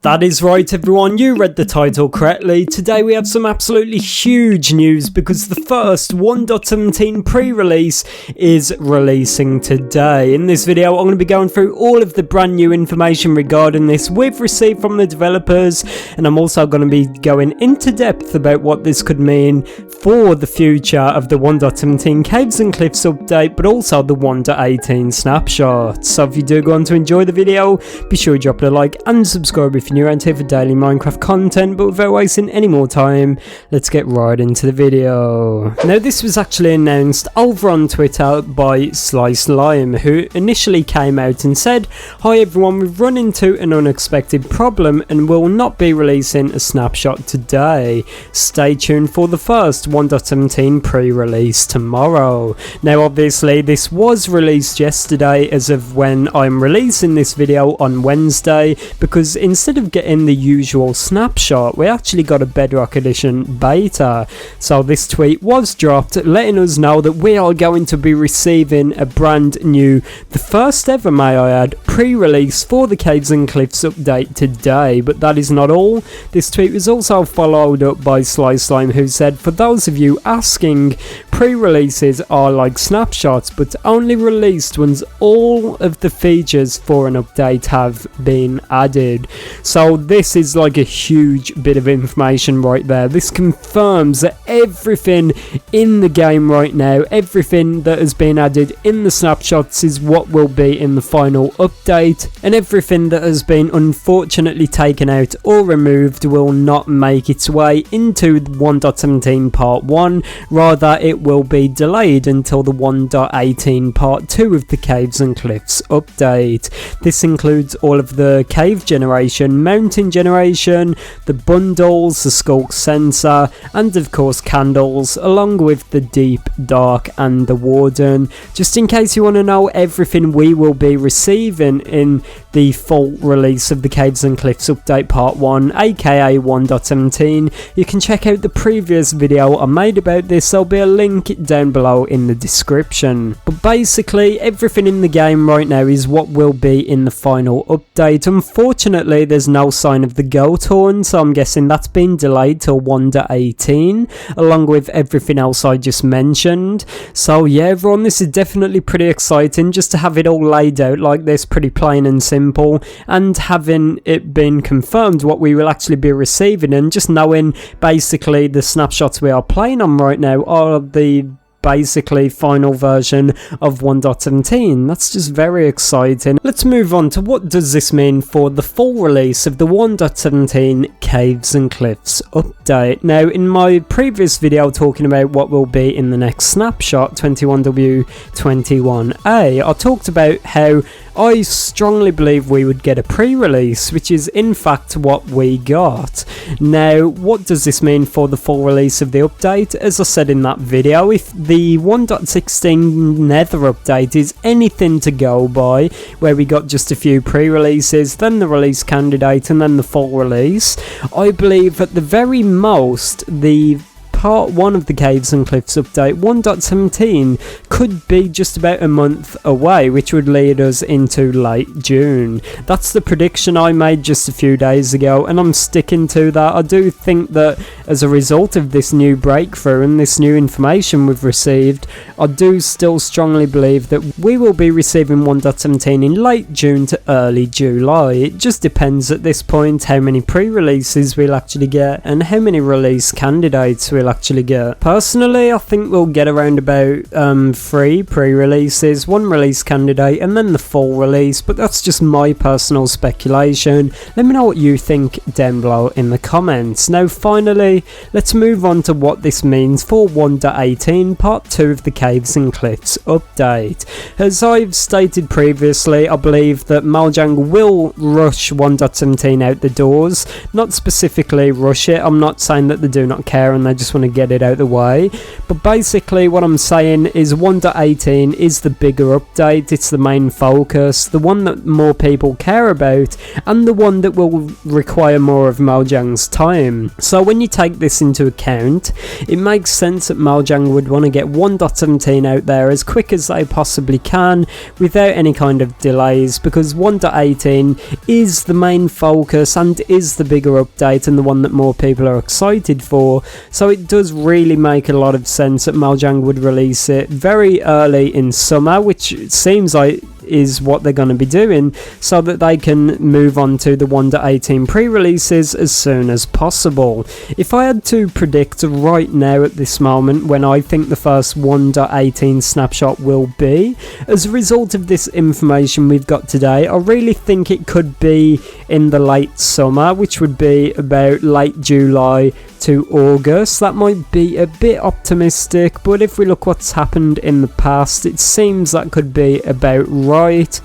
That is right everyone, you read the title correctly. Today we have some absolutely huge news because the first 1.17 pre-release is releasing today. In this video I'm going to be going through all of the brand new information regarding this we've received from the developers, and I'm also going to be going into depth about what this could mean for the future of the 1.17 Caves and Cliffs update, but also the 1.18 snapshot. So if you do go on to enjoy the video, be sure to drop a like and subscribe if you're new around here for daily Minecraft content. But without wasting any more time, let's get right into the video. Now this was actually announced over on Twitter by Slime, who initially came out and said, "Hi everyone, we've run into an unexpected problem and will not be releasing a snapshot today. Stay tuned for the first 1.17 pre-release tomorrow." Now obviously this was released yesterday as of when I'm releasing this video on Wednesday, because instead of getting the usual snapshot we actually got a Bedrock Edition beta. So this tweet was dropped letting us know that we are going to be receiving a brand new, the first ever may I add, pre-release for the Caves and Cliffs update today. But that is not all. This tweet was also followed up by Slime, who said, "For those of you asking, pre-releases are like snapshots but only released once all of the features for an update have been added." So this is like a huge bit of information right there. This confirms that everything in the game right now, everything that has been added in the snapshots is what will be in the final update, and everything that has been unfortunately taken out or removed will not make its way into 1.17 part 1, rather it will be delayed until the 1.18 part 2 of the Caves and Cliffs update. This includes all of the cave generation, mountain generation, the bundles, the skulk sensor, and of course candles, along with the deep, dark and the warden. Just in case you want to know everything we will be receiving in the full release of the Caves and Cliffs update part 1, aka 1.17, you can check out the previous video I made about this. There'll be a link down below in the description. But basically everything in the game right now is what will be in the final update. Unfortunately there's no sign of the goat horn, so I'm guessing that's been delayed till 1.18, along with everything else I just mentioned. So yeah everyone, this is definitely pretty exciting just to have it all laid out like this, pretty plain and simple, and having it been confirmed what we will actually be receiving, and just knowing basically the snapshots we are playing on right now are the basically final version of 1.17. That's just very exciting. Let's move on to what does this mean for the full release of the 1.17 Caves and Cliffs update. Now in my previous video talking about what will be in the next snapshot 21W21A, I talked about how I strongly believe we would get a pre-release, which is in fact what we got. Now what does this mean for the full release of the update? As I said in that video, if the 1.16 Nether update is anything to go by, where we got just a few pre-releases, then the release candidate and then the full release, I believe at the very most the part 1 of the Caves and Cliffs update 1.17 could be just about a month away, which would lead us into late June. That's the prediction I made just a few days ago, and I'm sticking to that. I do think that as a result of this new breakthrough and this new information we've received, I do still strongly believe that we will be receiving 1.17 in late June to early July. It just depends at this point how many pre-releases we'll actually get and how many release candidates we'll actually get. Personally, I think we'll get around about 3 pre-releases, 1 release candidate and then the full release, but that's just my personal speculation. Let me know what you think down below in the comments. Now finally, let's move on to what this means for 1.18 part 2 of the Caves and Cliffs update. As I've stated previously, I believe that Mojang will rush 1.17 out the doors. Not specifically rush it, I'm not saying that they do not care and they just want want to get it out of the way. But basically what I'm saying is 1.18 is the bigger update, it's the main focus, the one that more people care about, and the one that will require more of Mojang's time. So when you take this into account, it makes sense that Mojang would want to get 1.17 out there as quick as they possibly can without any kind of delays, because 1.18 is the main focus and is the bigger update and the one that more people are excited for. So it does really make a lot of sense that Mojang would release it very early in summer, which seems like is what they're going to be doing, so that they can move on to the 1.18 pre-releases as soon as possible. If I had to predict right now at this moment when I think the first 1.18 snapshot will be, as a result of this information we've got today, I really think it could be in the late summer, which would be about late July to August. That might be a bit optimistic, but if we look what's happened in the past, it seems that could be about right.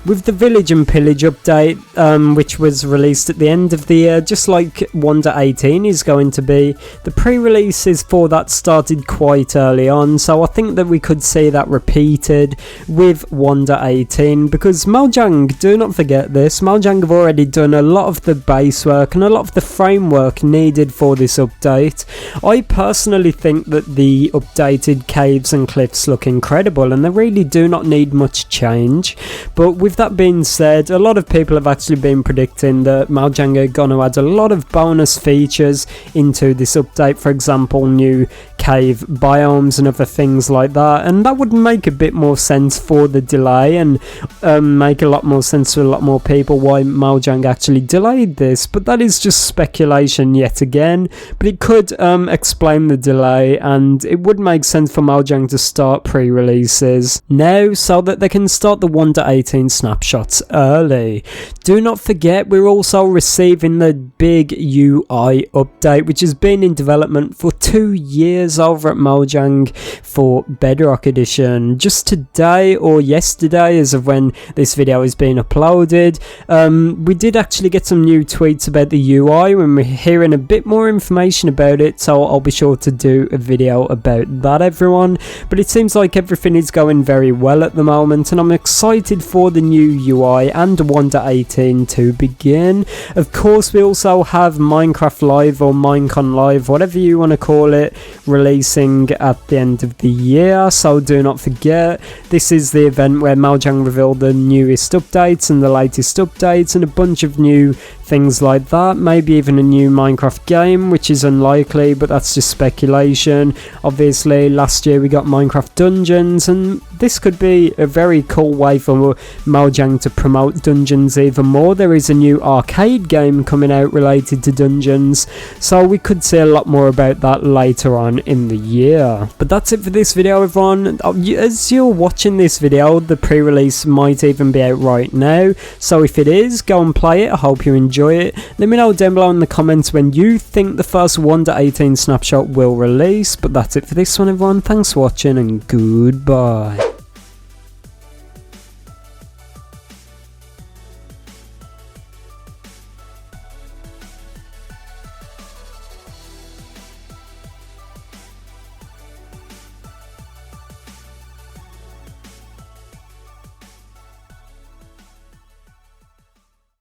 With the Village and Pillage update, which was released at the end of the year, just like 1.18 is going to be, the pre-releases for that started quite early on, so I think that we could see that repeated with 1.18, because Mojang, do not forget this, Mojang have already done a lot of the base work and a lot of the framework needed for this update. I personally think that the updated caves and cliffs look incredible and they really do not need much change. But with that being said, a lot of people have actually been predicting that Mojang are going to add a lot of bonus features into this update, for example new cave biomes and other things like that, and that would make a bit more sense for the delay and make a lot more sense to a lot more people why Mojang actually delayed this. But that is just speculation yet again, but it could explain the delay, and it would make sense for Mojang to start pre-releases now so that they can start the 1.18 snapshots early. Do not forget, we're also receiving the big UI update, which has been in development for 2 years over at Mojang for Bedrock Edition. Just today or yesterday, as of when this video is being uploaded, we did actually get some new tweets about the UI when we're hearing a bit more information about it, so I'll be sure to do a video about that, everyone. But it seems like everything is going very well at the moment, and I'm excited for the new UI and 1.18 to begin. Of course, we also have Minecraft Live or Minecon Live, whatever you want to call it, releasing at the end of the year, so do not forget, this is the event where Mojang revealed the newest updates and the latest updates and a bunch of new things like that, maybe even a new Minecraft game, which is unlikely, but that's just speculation. Obviously last year we got Minecraft Dungeons, and this could be a very cool way for Mojang to promote Dungeons even more. There is a new arcade game coming out related to Dungeons, so we could see a lot more about that later on in the year. But that's it for this video, everyone. As you're watching this video, the pre-release might even be out right now, so if it is, go and play it. I hope you enjoy it. Let me know down below in the comments when you think the first 1.18 snapshot will release. But that's it for this one, everyone. Thanks for watching and goodbye.